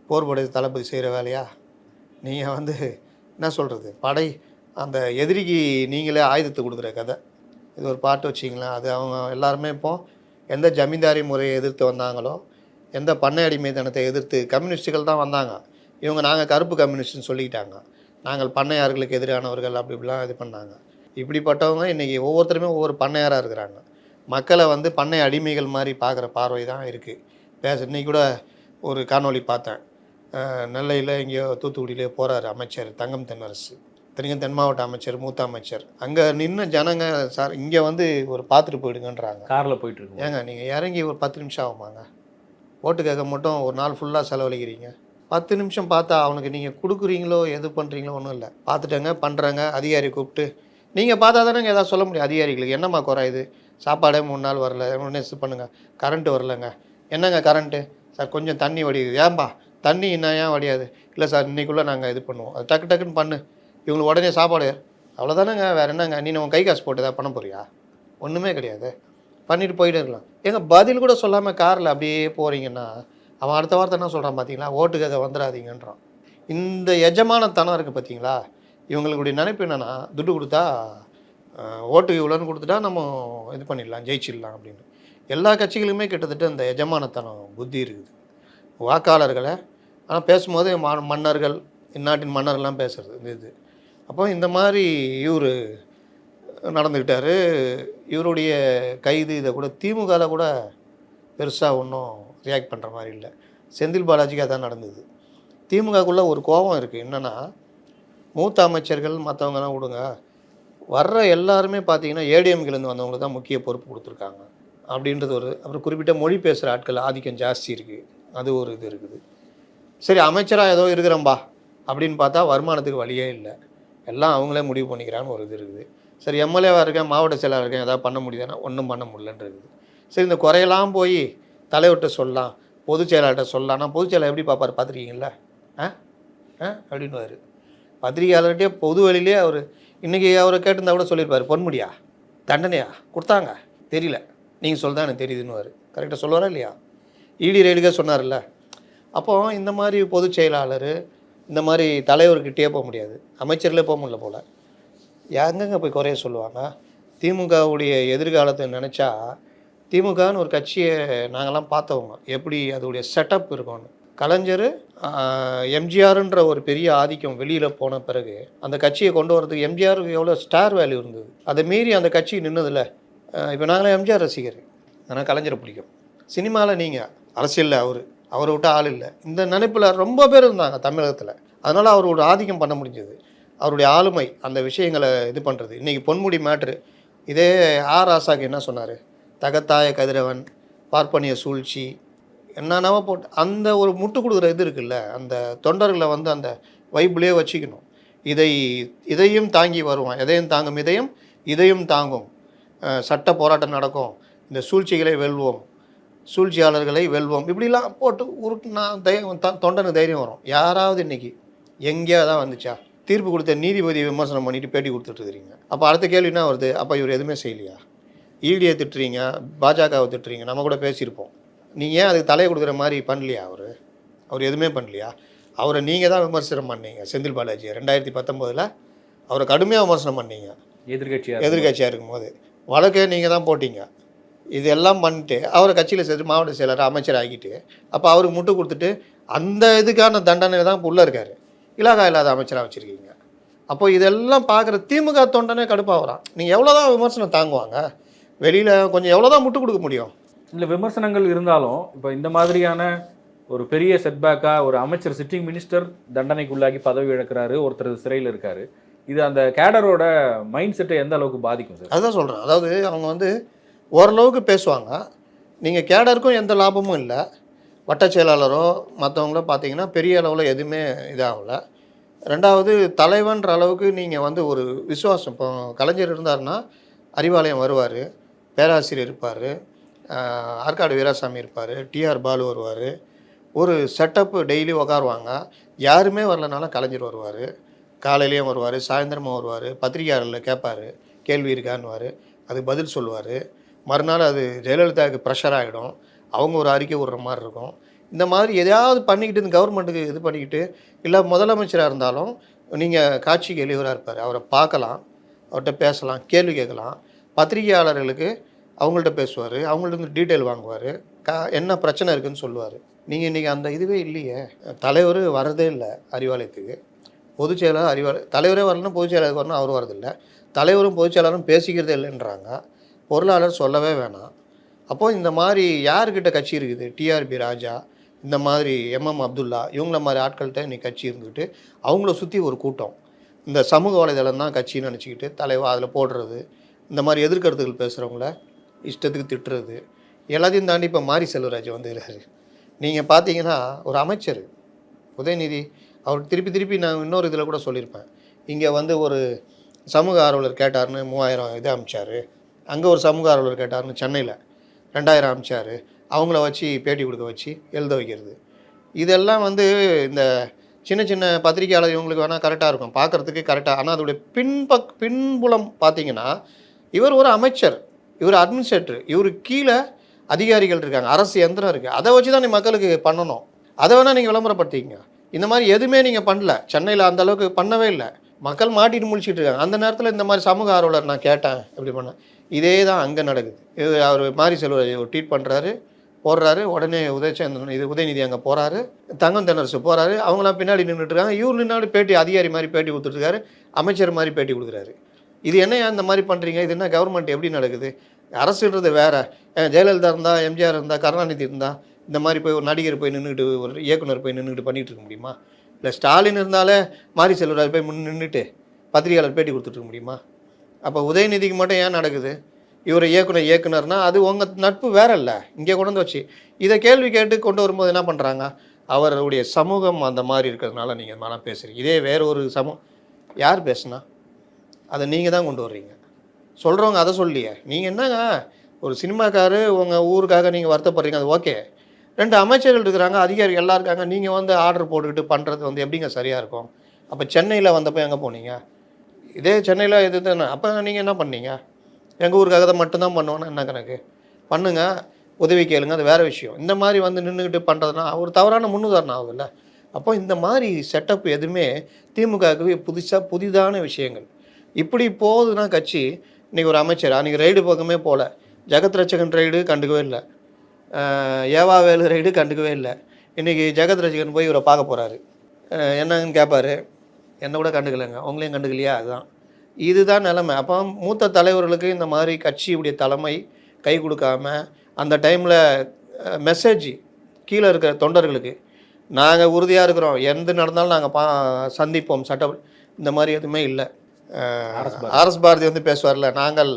போர்ப்படை தளபதி செய்கிற வேலையா? நீங்கள் வந்து என்ன சொல்கிறது, படை அந்த எதிரிக்கு நீங்களே ஆயுதத்தை கொடுக்குற கதை. இது ஒரு பாட்டு வச்சிங்களேன். அது அவங்க எல்லாருமே இப்போது எந்த ஜமீன்தாரி முறையை எதிர்த்து வந்தாங்களோ, எந்த பண்ணை அடிமைத்தனத்தை எதிர்த்து கம்யூனிஸ்ட்டுகள் தான் வந்தாங்க. இவங்க நாங்கள் கருப்பு கம்யூனிஸ்ட்னு சொல்லிக்கிட்டாங்க, நாங்கள் பண்ணையார்களுக்கு எதிரானவர்கள் அப்படி இப்படிலாம் இது பண்ணாங்க. இப்படிப்பட்டவங்க இன்றைக்கி ஒவ்வொருத்தருமே ஒவ்வொரு பண்ணையாராக இருக்கிறாங்க. மக்களை வந்து பண்ணை அடிமைகள் மாதிரி பார்க்குற பார்வை தான் இருக்குது. இன்றைக்கி கூட ஒரு காணொளி பார்த்தேன், நெல்லையில் எங்கேயோ தூத்துக்குடியிலே போகிறாரு அமைச்சர் தங்கம் தென்னரசு, இத்தனைக்கும் தென் மாவட்ட அமைச்சர், மூத்த அமைச்சர். அங்கே நின்று ஜனங்க சார் இங்கே வந்து ஒரு பார்த்துட்டு போயிடுங்கன்றாங்க. காரில் போயிட்டுருக்கு. ஏங்க நீங்கள் இறங்கி ஒரு 10 நிமிஷம் ஆகுமாங்க? ஓட்டு கேட்க மட்டும் ஒரு நாள் ஃபுல்லாக செலவழிக்கிறீங்க. 10 நிமிஷம் பார்த்தா அவனுக்கு நீங்கள் கொடுக்குறீங்களோ எது பண்ணுறீங்களோ ஒன்றும் இல்லை. பார்த்துட்டேங்க பண்ணுறாங்க, அதிகாரி கூப்பிட்டு நீங்கள் பார்த்தா தானேங்க எதாவது சொல்ல முடியும். அதிகாரிகளுக்கு என்னம்மா குறை, இது சாப்பாடே 3 நாள் வரல, உடனே இது பண்ணுங்கள், கரண்ட்டு வரலைங்க, என்னங்க கரண்ட்டு சார், கொஞ்சம் தண்ணி வடியுது, ஏன்பா தண்ணி என்ன ஏன் வடியாது, இல்லை சார் இன்றைக்குள்ளே நாங்கள் இது பண்ணுவோம், அது டக்குன்னு பண்ணு, இவங்களுக்கு உடனே சாப்பாடு அவ்வளோதானேங்க, வேறு என்னங்க, நீ உன் கை காசு போட்டு ஏதாவது பண்ண போறியா? ஒன்றுமே கிடையாது, பண்ணிட்டு போயிட்டே இருக்கலாம். ஏங்க பதில் கூட சொல்லாமல் காரில் அப்படியே போகிறீங்கன்னா அவன் அடுத்த வார்த்தை என்ன சொல்கிறான் பார்த்தீங்களா? ஓட்டுக்காக வந்துடாதீங்கன்றான். இந்த எஜமானத்தனம் இருக்குது பார்த்தீங்களா? இவங்களுடைய நினைப்பு என்னென்னா, துட்டு கொடுத்தா ஓட்டுக்கு இவ்வளோன்னு கொடுத்துட்டா நம்ம இது பண்ணிடலாம், ஜெயிச்சிடலாம் அப்படின்னு. எல்லா கட்சிகளுமே கிட்டத்தட்ட இந்த எஜமானத்தனம் புத்தி இருக்குது. வாக்காளர்களை ஆனால் பேசும்போது மன்னர்கள், இந்நாட்டின் மன்னர்கள்லாம் பேசுகிறது இது. அப்போ இந்த மாதிரி இவர் நடந்துக்கிட்டார். இவருடைய கைது இதை கூட திமுகவில் கூட பெருசாக ஒன்றும் ரியாக்ட் பண்ணுற மாதிரி இல்லை. செந்தில் பாலாஜிக்கு அதான் நடந்தது. திமுகக்குள்ளே ஒரு கோபம் இருக்குது. என்னென்னா, மூத்த அமைச்சர்கள் மற்றவங்கலாம் விடுங்க, வர்ற எல்லாருமே பார்த்தீங்கன்னா ஏடிஎம்கிலேருந்து வந்தவங்களுக்கு தான் முக்கிய பொறுப்பு கொடுத்துருக்காங்க அப்படின்றது ஒரு. அப்புறம் குறிப்பிட்ட மொழி பேசுகிற ஆட்கள் ஆதிக்கம் ஜாஸ்தி இருக்குது, அது ஒரு இது இருக்குது. சரி, அமைச்சராக ஏதோ இருக்கிறோம்பா அப்படின்னு பார்த்தா வருமானத்துக்கு வழியே இல்லை, எல்லாம் அவங்களே முடிவு பண்ணிக்கிறான்னு ஒரு இது இருக்குது. சரி, எம்எல்ஏவாக இருக்கேன், மாவட்ட செயலாளர் இருக்கேன், எதாவது பண்ண முடியுதுன்னா ஒன்றும் பண்ண முடியலன்னு இருக்குது. சரி, இந்த குறையெல்லாம் போய் தலைவர்கிட்ட சொல்லலாம், பொதுச் செயலாளர்கிட்ட சொல்லலாம். நான் பொதுச் செயலாளர் எப்படி பார்ப்பார் பார்த்துருக்கீங்களா? அப்படின்னுவார். பத்திரிகையாளர்கிட்டே பொது வழியிலே அவர் இன்றைக்கி அவரை கேட்டிருந்தா கூட சொல்லியிருப்பார், பொன்முடியா தண்டனையா கொடுத்தாங்க தெரியல, நீங்கள் சொல்ல தான் எனக்கு தெரியுதுன்னுவார். கரெக்டாக சொல்லுவாரா இல்லையா? இடி ரேடுக்கே சொன்னார்ல. அப்போது இந்த மாதிரி பொதுச் செயலாளர் இந்த மாதிரி தலைவர்கிட்டே போக முடியாது, அமைச்சர்களே போக முடியல போல். எங்கெங்கே போய் குறைய சொல்லுவாங்க? திமுகவுடைய எதிர்காலத்தை நினச்சா, திமுகன்னு ஒரு கட்சியை நாங்கள்லாம் பார்த்தவங்க எப்படி அதோடைய செட்டப் இருக்கும்னு. கலைஞர் எம்ஜிஆர்ன்ற ஒரு பெரிய ஆதிக்கம் வெளியில் போன பிறகு அந்த கட்சியை கொண்டு வரதுக்கு எம்ஜிஆருக்கு எவ்வளோ ஸ்டார் வேல்யூ இருந்தது, அதை மீறி அந்த கட்சி நின்னதில்ல. இப்போ நாங்களாம் எம்ஜிஆர் ரசிகர், ஆனால் கலைஞரை பிடிக்கும். சினிமாவில் நீங்கள் அரசியலில் அவரை விட்டு ஆள் இல்லை, இந்த நினைப்பில் ரொம்ப பேர் இருந்தாங்க தமிழகத்தில். அதனால் அவரோட ஆதிக்கம் பண்ண முடிஞ்சது, அவருடைய ஆளுமை, அந்த விஷயங்களை இது பண்ணுறது. இன்றைக்கி பொன்முடி மேட்ரு, இதே ஆர் ராசாக்கு என்ன சொன்னார்? தகத்தாய கதிரவன், பார்ப்பனிய சூழ்ச்சி, என்னென்னவோ போட்டு அந்த ஒரு முட்டு கொடுக்குற இது இருக்குல்ல, அந்த தொண்டர்களை வந்து அந்த வைப்புலேயே வச்சுக்கணும். இதையும் தாங்கி வருவான், எதையும் தாங்கும் இதையும் தாங்கும், சட்ட போராட்டம் நடக்கும், இந்த சூழ்ச்சிகளை வெல்வோம், சூழ்ச்சியாளர்களை வெல்வோம், இப்படிலாம் போட்டு உருட்டுனா தொண்டனுக்கு தைரியம் வரும். யாராவது இன்றைக்கி எங்கேயா தான் வந்துச்சா? தீர்ப்பு கொடுத்த நீதிபதி விமர்சனம் பண்ணிவிட்டு பேட்டி கொடுத்துட்ருக்கிறீங்க. அப்போ அடுத்த கேள்வி என்ன வருது? அப்போ இவர் எதுவுமே செய்யலையா? ஈடியை திட்டுறீங்க, பாஜகவை திட்டுறீங்க, நம்ம கூட பேசியிருப்போம். நீங்கள் ஏன் அதுக்கு தலையை கொடுக்குற மாதிரி பண்ணலையா? அவர் எதுவுமே பண்ணலையா? அவரை நீங்கள் தான் விமர்சனம் பண்ணீங்க. செந்தில் பாலாஜியை 2019 அவரை கடுமையாக விமர்சனம் பண்ணீங்க, எதிர்கட்சியாக இருக்கும்போது. வழக்கே நீங்கள் தான் போட்டீங்க. இதெல்லாம் பண்ணிட்டு அவரை கட்சியில் சேர்த்து மாவட்ட செயலர் அமைச்சர் ஆகிட்டு, அப்போ அவருக்கு முட்டு கொடுத்துட்டு அந்த இதுக்கான தண்டனை தான் இப்போ உள்ளே இருக்கார், இலாகா இல்லாத அமைச்சராக வச்சுருக்கீங்க. அப்போ இதெல்லாம் பார்க்குற திமுக தொண்டனே கடுப்பாகிறான். நீங்கள் எவ்வளோ தான் விமர்சனம் தாங்குவாங்க? வெளியில் கொஞ்சம் எவ்வளோ தான் முட்டு கொடுக்க முடியும்? இல்லை, விமர்சனங்கள் இருந்தாலும் இப்போ இந்த மாதிரியான ஒரு பெரிய செட்பேக்காக ஒரு அமைச்சர் சிட்டிங் மினிஸ்டர் தண்டனைக்குள்ளாகி பதவி இழக்கிறாரு, ஒருத்தர் சிறையில் இருக்கார். இது அந்த கேடரோட மைண்ட் செட்டை எந்த அளவுக்கு பாதிக்கும் சார்? அதுதான் சொல்கிறேன். அதாவது அவங்க வந்து ஓரளவுக்கு பேசுவாங்க, நீங்கள் கேடருக்கும் எந்த லாபமும் இல்லை. வட்டச் செயலாளரோ மற்றவங்களோ பார்த்தீங்கன்னா பெரிய அளவில் எதுவுமே இதாகலை. ரெண்டாவது, தலைவன்ற அளவுக்கு நீங்கள் வந்து ஒரு விசுவாசம். இப்போ கலைஞர் இருந்தார்னா அறிவாலயம் வருவார், பேராசிரியர் இருப்பார், ஆற்காடு வீராசாமி இருப்பார், டிஆர் பாலு வருவார், ஒரு செட்டப்பு டெய்லி உக்காருவாங்க. யாருமே வரலனாலும் கலைஞர் வருவார், காலையிலையும் வருவார், சாயந்தரமும் வருவார், பத்திரிகையாளர்களில் கேட்பார், கேள்வி இருக்கான்னுவார், அதுக்கு பதில் சொல்லுவார். மறுநாள் அது ஜெயலலிதாவுக்கு ப்ரெஷர் ஆகிடும், அவங்க ஒரு அறிக்கை விடுற மாதிரி இருக்கும். இந்த மாதிரி எதையாவது பண்ணிக்கிட்டு இந்த கவர்மெண்ட்டுக்கு இது பண்ணிக்கிட்டு, இல்லை முதலமைச்சராக இருந்தாலும் நீங்கள் காட்சிக்கு எழுவராக இருப்பார், அவரை பார்க்கலாம், அவர்கிட்ட பேசலாம், கேள்வி கேட்கலாம். பத்திரிகையாளர்களுக்கு அவங்கள்ட்ட பேசுவார், அவங்கள்ட்ட டீட்டெயில் வாங்குவார், என்ன பிரச்சனை இருக்குதுன்னு சொல்லுவார். நீங்கள் இன்றைக்கி அந்த இதுவே இல்லையே. தலைவர் வரதே இல்லை அறிவாலயத்துக்கு, பொதுச் செயலாளர் தலைவரே வரலன்னா பொதுச் செயலாளருக்கு வரணும், அவர் வரதில்லை. தலைவரும் பொதுச் செயலாளரும் பேசிக்கிறதே இல்லைன்றாங்க. பொருளாளர் சொல்லவே வேணாம். அப்போது இந்த மாதிரி யார்கிட்ட கட்சி இருக்குது? டிஆர்பி ராஜா, இந்த மாதிரி எம்எம் அப்துல்லா, இவங்கள மாதிரி ஆட்கள்கிட்ட இன்றைக்கி கட்சி இருந்துக்கிட்டு அவங்கள சுற்றி ஒரு கூட்டம் இந்த சமூக வலைதளம் தான் கட்சின்னு நினச்சிக்கிட்டு தலைவர் அதில் போடுறது, இந்த மாதிரி எதிர்கருத்துகள் பேசுகிறவங்கள இஷ்டத்துக்கு திட்டுறது, எல்லாத்தையும் தாண்டி இப்போ மாரி செல்வராஜ் வந்துடுறாரு. நீங்கள் பார்த்தீங்கன்னா ஒரு அமைச்சர் உதயநிதி, அவர் திருப்பி நான் இன்னொரு இதில் கூட சொல்லியிருப்பேன், இங்கே வந்து ஒரு சமூக ஆர்வலர் கேட்டார்னு 3000 இது அமிச்சார், அங்கே ஒரு சமூக ஆர்வலர் கேட்டார்னு சென்னையில் 2000 அமிச்சார், அவங்கள வச்சு பேட்டி கொடுக்க வச்சு எழுத வைக்கிறது. இதெல்லாம் வந்து இந்த சின்ன சின்ன பத்திரிகையாளர் இவங்களுக்கு வேணால் கரெக்டாக இருக்கும், பார்க்குறதுக்கு கரெக்டாக. ஆனால் அதோடைய பின்புலம் பார்த்தீங்கன்னா, இவர் ஒரு அமைச்சர், இவர் அட்மினிஸ்ட்ரேட்டர், இவருக்கு கீழே அதிகாரிகள் இருக்காங்க, அரசு எந்திரம் இருக்குது. அதை வச்சு தான் நீ மக்களுக்கு பண்ணணும். அதை வேணால் நீங்கள் விளம்பரப்படுத்திக்கங்க. இந்த மாதிரி எதுவுமே நீங்கள் பண்ணல. சென்னையில் அந்த அளவுக்கு பண்ணவே இல்லை. மக்கள் மாட்டிட்டு முழிச்சிட்டு இருக்காங்க. அந்த நேரத்தில் இந்த மாதிரி சமூக ஆர்வலர் நான் கேட்டேன், எப்படி பண்ணேன். இதே தான் அங்கே நடக்குது. இது அவர் மாரி செல்வர் ஒரு ட்வீட் பண்ணுறாரு, போடுறாரு. உடனே உதயநிதி அங்கே போகிறாரு, தங்கம் தென்னரசு போகிறாரு. அவங்களாம் பின்னாடி நின்றுட்டு இருக்காங்க. இவர் நின்னாடி பேட்டி, அதிகாரி மாதிரி பேட்டி கொடுத்துட்ருக்காரு, அமைச்சர் மாதிரி பேட்டி கொடுக்குறாரு. இது என்னையா இந்த மாதிரி பண்ணுறீங்க? இது என்ன கவர்மெண்ட் எப்படி நடக்குது? அரசுன்றது வேறு. ஜெயலலிதா இருந்தால், எம்ஜிஆர் இருந்தால், கருணாநிதி இருந்தால் இந்த மாதிரி போய் ஒரு நடிகர் போய் நின்றுட்டு, ஒரு இயக்குனர் போய் நின்றுட்டு பண்ணிகிட்டு இருக்க முடியுமா? இல்லை ஸ்டாலின் இருந்தாலே மாரி செல்வராஜ் போய் நின்றுட்டு பத்திரிகையாளர் பேட்டி கொடுத்துட்டு இருக்க முடியுமா? அப்போ உதயநிதிக்கு மட்டும் ஏன் நடக்குது? இவர் இயக்குனர்னா அது உங்கள் நட்பு வேற இல்லை. இங்கே கொண்டு வந்து வச்சு இதை கேள்வி கேட்டு கொண்டு வரும்போது என்ன பண்ணுறாங்க? அவருடைய சமூகம் அந்த மாதிரி இருக்கிறதுனால நீங்கள் மேலே பேசுகிறீங்க. இதே வேற ஒரு யார் பேசுனா? அதை நீங்கள் தான் கொண்டு வர்றீங்க. சொல்கிறவங்க அதை சொல்லியே. நீங்கள் என்னங்க ஒரு சினிமாக்காரு உங்கள் ஊருக்காக நீங்கள் வருத்தப்படுறீங்க, அது ஓகே. 2 அமைச்சர்கள் இருக்கிறாங்க, அதிகாரிகள் எல்லாம் இருக்காங்க. நீங்கள் வந்து ஆர்டர் போட்டுக்கிட்டு பண்ணுறது வந்து எப்படிங்க சரியாக இருக்கும்? அப்போ சென்னையில் வந்தப்போ எங்கே போனீங்க? இதே சென்னையில் இது தானே. அப்போ நீங்கள் என்ன பண்ணீங்க? எங்கள் ஊருக்காக தான் மட்டும்தான் பண்ணுவோன்னா என்ன கணக்கு? பண்ணுங்க, உதவி கேளுங்க, அது வேறு விஷயம். இந்த மாதிரி வந்து நின்றுக்கிட்டு பண்ணுறதுனா ஒரு தவறான முன்னுதாரணம் ஆகுதுல்ல. அப்போ இந்த மாதிரி செட்டப் எதுவுமே திமுகவுக்கு புதிதான விஷயங்கள். இப்படி போகுதுன்னா கட்சி, இன்றைக்கி ஒரு அமைச்சர் அன்றைக்கி ரைடு பக்கமே போகல. ஜெகத் ரட்சகன் ரைடு கண்டுக்கவே இல்லை, ஏவாவேலு ரைடு கண்டுக்கவே இல்லை. இன்றைக்கி ஜெகத் ரட்சகன் போய் இவரை பார்க்க போகிறாரு, என்னங்கன்னு கேட்பார். என்னை கூட கண்டுக்கலைங்க, உங்களையும் கண்டுக்கலையா? இதுதான் நிலைமை. அப்போ மூத்த தலைவர்களுக்கு இந்த மாதிரி கட்சியுடைய தலைமை கை கொடுக்காம, அந்த டைமில் மெசேஜ் கீழே இருக்கிற தொண்டர்களுக்கு, நாங்கள் உறுதியாக இருக்கிறோம், எந்த நடந்தாலும் நாங்கள் சந்திப்போம், இந்த மாதிரி எதுவுமே இல்லை. ஆர்எஸ் பாரதி வந்து பேசுவார்ல, நாங்கள்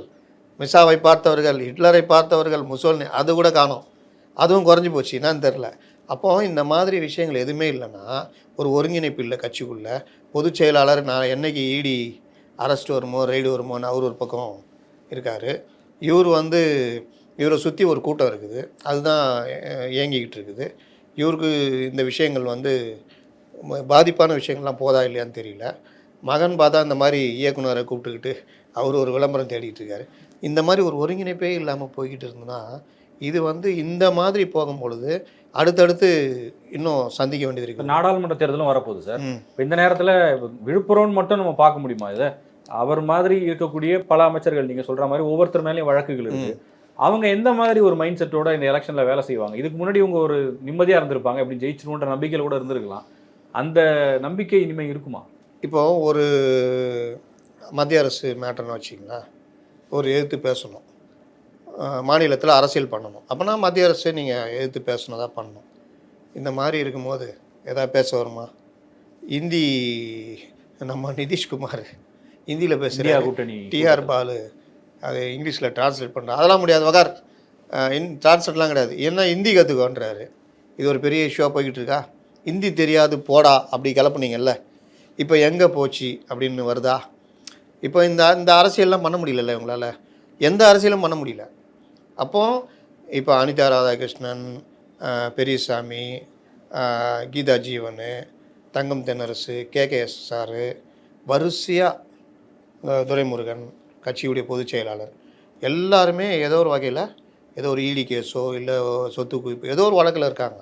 மிசாவை பார்த்தவர்கள், ஹிட்லரை பார்த்தவர்கள், முசோலினி, அது கூட காணோம். அதுவும் குறைஞ்சி போச்சு, என்னன்னு தெரில. அப்போது இந்த மாதிரி விஷயங்கள் எதுவுமே இல்லைன்னா ஒரு ஒருங்கிணைப்பு இல்லை கட்சிக்குள்ளே. பொதுச் செயலாளர் நான் என்னைக்கு இடி அரெஸ்ட் வருமோ ரைடு வருமோன்னு அவர் ஒரு பக்கம் இருக்கார். இவரை சுற்றி ஒரு கூட்டம் இருக்குது, அதுதான் இயங்கிக்கிட்டு இருக்குது. இவருக்கு இந்த விஷயங்கள் வந்து பாதிப்பான விஷயங்கள்லாம் போதா இல்லையான்னு தெரியல. மகன் பார்த்தா இந்த மாதிரி இயக்குனரை கூப்பிட்டுக்கிட்டு அவர் ஒரு விளம்பரம் தேடிட்டு இருக்காரு. இந்த மாதிரி ஒரு ஒருங்கிணைப்பே இல்லாமல் போய்கிட்டு இருந்ததுன்னா, இது வந்து இந்த மாதிரி போகும்பொழுது அடுத்தடுத்து இன்னும் சந்திக்க வேண்டியது இருக்குது. நாடாளுமன்ற தேர்தலும் வரப்போகுது சார். இப்போ இந்த நேரத்தில் விழுப்புரம்னு மட்டும் நம்ம பார்க்க முடியுமா? இதை அவர் மாதிரி இருக்கக்கூடிய பல அமைச்சர்கள் நீங்கள் சொல்கிற மாதிரி ஒவ்வொருத்தர் மேலேயும் வழக்குகள் இருக்குது. அவங்க எந்த மாதிரி ஒரு மைண்ட் செட்டோட இந்த எலெக்ஷனில் வேலை செய்வாங்க? இதுக்கு முன்னாடி இவங்க ஒரு நிம்மதியாக இருந்திருப்பாங்க, எப்படி ஜெயிச்சிருன்ற நம்பிக்கையில் கூட இருந்திருக்கலாம். அந்த நம்பிக்கை இனிமேல் இருக்குமா? இப்போது ஒரு மத்திய அரசு மேட்டர்னு வச்சிங்களேன், ஒரு எதிர்த்து பேசணும், மாநிலத்தில் அரசியல் பண்ணணும். அப்போனா மத்திய அரசு நீங்கள் எதிர்த்து பேசணும் தான் பண்ணணும். இந்த மாதிரி இருக்கும்போது எதாவது பேச வருமா? இந்தி நம்ம நிதிஷ்குமார் ஹிந்தியில் பேசுகிற கூட்டணி டிஆர் பாலு அது இங்கிலீஷில் டிரான்ஸ்லேட் பண்ணுறாரு, அதெல்லாம் முடியாது வகார். டிரான்ஸ்லேட்லாம் கிடையாது, ஏன்னா ஹிந்தி கற்றுக்கோன்றாரு. இது ஒரு பெரிய இஷ்யூவாக போய்கிட்டு இருக்கா. ஹிந்தி தெரியாது போடா அப்படி கிளப்புனீங்கல்ல, இப்போ எங்கே போச்சு அப்படின்னு வருதா? இப்போ இந்த அரசியல்லாம் பண்ண முடியல இவங்களால், எந்த அரசியலும் பண்ண முடியல. அப்போது இப்போ அனிதா ராதாகிருஷ்ணன், பெரியசாமி, கீதா ஜீவன், தங்கம் தென்னரசு, கேகேஎஸ் சாரு, வரிசையாக துரைமுருகன் கட்சியுடைய பொதுச் செயலாளர் எல்லாருமே ஏதோ ஒரு வகையில் ஏதோ ஒரு இடி கேஸோ இல்லை சொத்து குவிப்பு ஏதோ ஒரு வழக்கில் இருக்காங்க.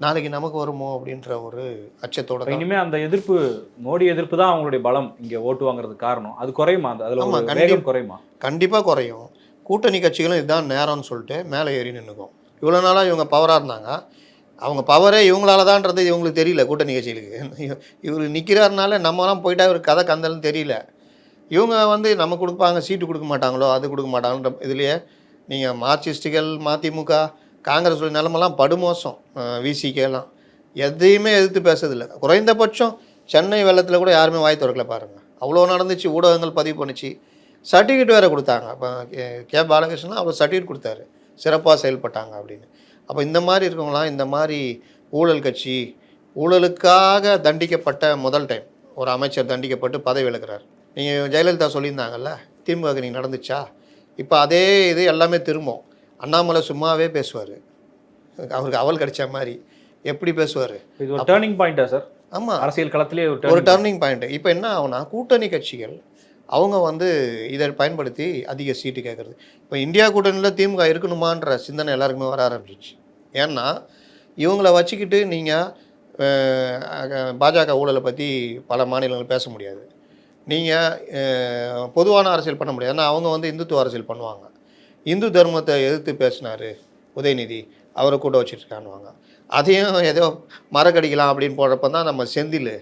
நாளைக்கு நமக்கு வருமோ அப்படின்ற ஒரு அச்சத்தோட இனிமேல் அந்த எதிர்ப்பு, மோடி எதிர்ப்பு தான் அவங்களுடைய பலம் இங்கே ஓட்டு வாங்குறதுக்கு காரணம். அது குறையுமா? அதில் வேகம் குறையுமா? கண்டிப்பாக குறையும். கூட்டணி கட்சிகளும் இதுதான் நேரம்னு சொல்லிட்டு மேலே ஏறி நின்றுக்கும். இவ்வளோ நாளாக இவங்க பவராக இருந்தாங்க, அவங்க பவரே இவங்களால தான்ன்றது இவங்களுக்கு தெரியல. கூட்டணி கட்சிகளுக்கு இவர் நிற்கிறாருனால நம்மலாம் போயிட்டா இவர் கதை கந்தல்னு தெரியல. இவங்க வந்து நம்ம கொடுப்பாங்க, சீட்டு கொடுக்க மாட்டாங்களோ அது கொடுக்க மாட்டாங்கன்ற இதுலேயே நீங்கள் மார்க்சிஸ்டுகள், மதிமுக, காங்கிரஸ் நிலமெல்லாம் படுமோசம். விசிகேலாம் எதையுமே எதிர்த்து பேசுறதில்லை. குறைந்தபட்சம் சென்னை வெள்ளத்தில் கூட யாருமே வாய் திறக்கல பாருங்கள். அவ்வளோ நடந்துச்சு, ஊடகங்கள் பதிவு பண்ணிச்சு, சர்டிஃபிகேட் வேறு கொடுத்தாங்க. இப்போ கே பாலகிருஷ்ணன் அவர் சர்டிஃபிகேட் கொடுத்தாரு, சிறப்பாக செயல்பட்டாங்க அப்படின்னு. அப்போ இந்த மாதிரி இருக்கவங்களாம் இந்த மாதிரி ஊழல் கட்சி, ஊழலுக்காக தண்டிக்கப்பட்ட முதல் டைம் ஒரு அமைச்சர் தண்டிக்கப்பட்டு பதவி விலகிறார். நீங்கள் ஜெயலலிதா சொல்லியிருந்தாங்கல்ல, திமுக நீங்கள் நடந்துச்சா? இப்போ அதே இது எல்லாமே திரும்பும். அண்ணாமலை சும்மாவே பேசுவார், அவருக்கு அவல் கிடைச்ச மாதிரி எப்படி பேசுவார். இது ஒரு டேர்னிங் பாயிண்டா சார்? ஆமாம், அரசியல் களத்திலே ஒரு ஒரு turning point. Turning point. இப்போ என்ன ஆகுனா கூட்டணி கட்சிகள் அவங்க வந்து இதை பயன்படுத்தி அதிக சீட்டு கேட்குறது. இப்போ இந்தியா கூட்டணியில் திமுக இருக்கணுமான்ற சிந்தனை எல்லாருக்குமே வர ஆரம்பிச்சிச்சு. ஏன்னா இவங்கள வச்சுக்கிட்டு நீங்கள் பாஜக ஊழலை பற்றி பல மாநிலங்கள் பேச முடியாது. நீங்கள் பொதுவான அரசியல் பண்ண முடியாது. ஏன்னா அவங்க வந்து இந்துத்துவ அரசியல் பண்ணுவாங்க. இந்து தர்மத்தை எதிர்த்து பேசினார் உதயநிதி, அவரை கூட வச்சுருக்கானுவாங்க. அதையும் ஏதோ மறக்கடிக்கலாம் அப்படின்னு போடுறப்ப தான் நம்ம செந்தில்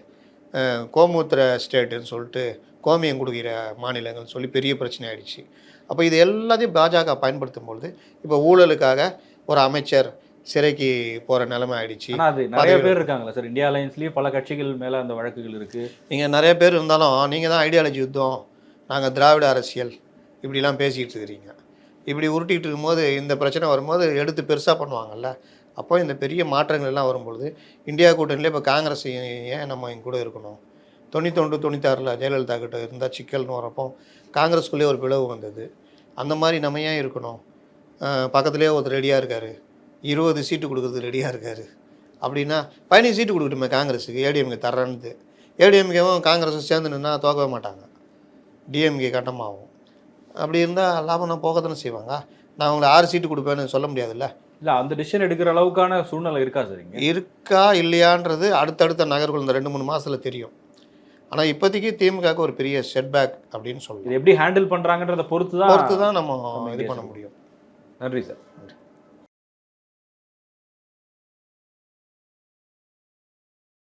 கோமுத்திர ஸ்டேட்டுன்னு சொல்லிட்டு கோமியம் கொடுக்குற மாநிலங்கள்னு சொல்லி பெரிய பிரச்சனை ஆயிடுச்சு. அப்போ இது எல்லாத்தையும் பாஜக பயன்படுத்தும் பொழுது இப்போ ஊழலுக்காக ஒரு அமைச்சர் சிறைக்கு போகிற நிலைமை ஆயிடுச்சு. ஆனா அது நிறைய பேர் இருக்காங்களா சார்? இந்தியா அலையன்ஸ்லயும் பல கட்சிகள் மேல அந்த வழக்குகள் இருக்கு. நீங்கள் நிறைய பேர் இருந்தாலும் நீங்கள் தான் ஐடியாலஜி யுத்தம், நாங்கள் திராவிட அரசியல் இப்படிலாம் பேசிகிட்டு இருக்கிறீங்க. இப்படி உருட்டிகிட்டு இருக்கும்போது இந்த பிரச்சனை வரும்போது எடுத்து பெருசாக பண்ணுவாங்கல்ல. அப்போ இந்த பெரிய மாற்றங்கள் எல்லாம் வரும்பொழுது இந்தியா கூட்டணியில் இப்போ காங்கிரஸ் ஏன் நம்ம இங்க கூட இருக்கணும்? 91 96 ஜெயலலிதா கிட்ட இருந்தால் சிக்கல்னு வரப்போ காங்கிரஸ்குள்ளேயே ஒரு பிளவு வந்தது. அந்த மாதிரி நம்ம ஏன் இருக்கணும்? பக்கத்துலேயே ஒருத்தர் ரெடியாக இருக்கார், 20 சீட்டு கொடுக்குறதுக்கு ரெடியாக இருக்கார். அப்படின்னா 15 சீட்டு கொடுக்கட்டுமே காங்கிரஸுக்கு, ஏடிஎம்கே தர்றேன்னுது. ஏடிஎம்கேவும் காங்கிரஸும் சேர்ந்து நின்னா தோக்கவே மாட்டாங்க, டிஎம்கே கட்டமாகும். அப்படி இருந்தால் லாபம்னா போக தானே செய்வாங்க. நான் அவங்களை 6 சீட்டு கொடுப்பேன்னு சொல்ல முடியாதுல்ல. இல்ல அந்த டிசிஷன் எடுக்கிற அளவுக்கான சூழ்நிலை இருக்கா சார் இங்க? இருக்கா இல்லையான்றது அடுத்தடுத்த நகர்கள் இந்த 2-3 மாதத்தில் தெரியும். ஆனால் இப்போதைக்கு திமுகவுக்கு ஒரு பெரிய செட்பேக் அப்படின்னு இது சொல்லலாம். எப்படி ஹேண்டில் பண்றாங்கன்றத பொறுத்து தான் நம்ம இது பண்ண முடியும். நன்றி சார். நன்றி.